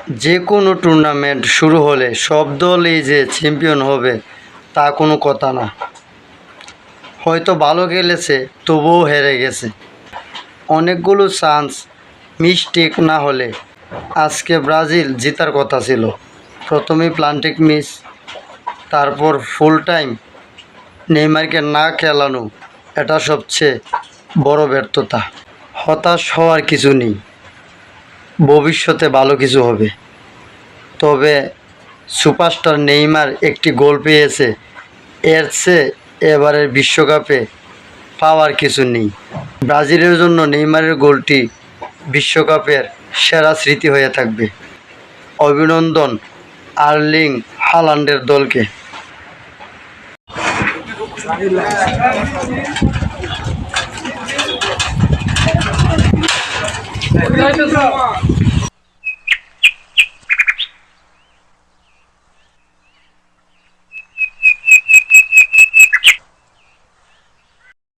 যে কোনো টুর্নামেন্ট শুরু হলে সব দলই যে চ্যাম্পিয়ন হবে তা কোনো কথা না। হয়তো ভালো খেলেছে, তবুও হেরে গেছে। অনেকগুলো চান্স মিস্টেক না হলে আজকে ব্রাজিল জেতার কথা ছিল। প্রথমেই প্লান্টিক মিস, তারপর ফুল টাইম নেইমারকে না খেলানো, এটা সবচেয়ে বড় ব্যর্থতা। হতাশ হওয়ার কিছু নেই, ভবিষ্যতে ভালো কিছু হবে। তবে সুপারস্টার নেইমার একটি গোল পেয়েছে, এর চেয়ে এবারের বিশ্বকাপে পাওয়ার কিছু নেই। ব্রাজিলের জন্য নেইমারের গোলটি বিশ্বকাপের সেরা স্মৃতি হয়ে থাকবে। অভিনন্দন আর্লিং হালান্ডের দলকে। Vai, pessoal!